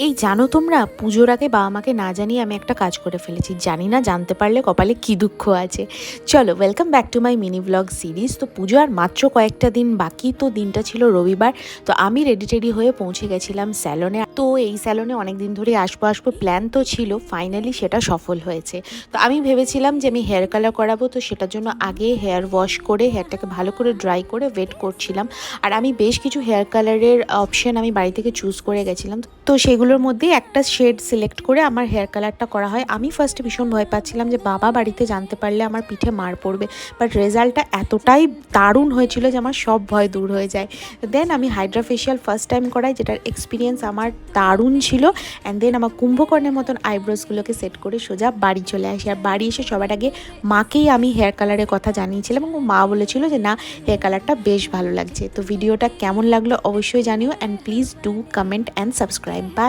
এই জানো তোমরা, পুজোর আগে বাবা মাকে না জানিয়ে আমি একটা কাজ করে ফেলেছি। জানি না, জানতে পারলে কপালে কি দুঃখ আছে। চলো, welcome back to my mini blog series. তো পুজো আর মাত্র কয়েকটা দিন বাকি, তো দিনটা ছিল রবিবার। তো আমি রেডি টেডি হয়ে পৌঁছে গেছিলাম স্যালনে। তো এই স্যালনে অনেক দিন ধরে আসবো আসবো প্ল্যান তো ছিল, ফাইনালি সেটা সফল হয়েছে। তো আমি ভেবেছিলাম যে আমি হেয়ার কালার করাবো, তো সেটার জন্য আগে হেয়ার ওয়াশ করে হেয়ারটাকে ভালো করে ড্রাই করে ওয়েট করছিলাম। আর আমি বেশ কিছু হেয়ার কালারের অপশন আমি বাড়ি থেকে চুজ করে গেছিলাম। তো সেগুলোর মধ্যে একটা শেড সিলেক্ট করে আমার হেয়ার কালারটা করা হয়। আমি ফার্স্টে ভীষণ ভয় পাচ্ছিলাম যে বাবা বাড়িতে জানতে পারলে আমার পিঠে মার পড়বে, বাট রেজাল্টটা এতটাই দারুণ হয়েছিল যে আমার সব ভয় দূর হয়ে যায়। দেন আমি হাইড্রা ফেশিয়াল ফার্স্ট টাইম করাই, যেটার এক্সপিরিয়েন্স আমার দারুণ ছিল। অ্যান্ড দেন আমার কুম্ভকর্ণের মতন আইব্রোসগুলোকে সেট করে সোজা বাড়ি চলে আসি। আর বাড়ি এসে সবার আগে মাকেই আমি হেয়ার কালারের কথা জানিয়েছিলাম এবং মা বলেছিল যে না, হেয়ার কালারটা বেশ ভালো লাগছে। তো ভিডিওটা কেমন লাগলো অবশ্যই জানিও, and please do comment and subscribe. By.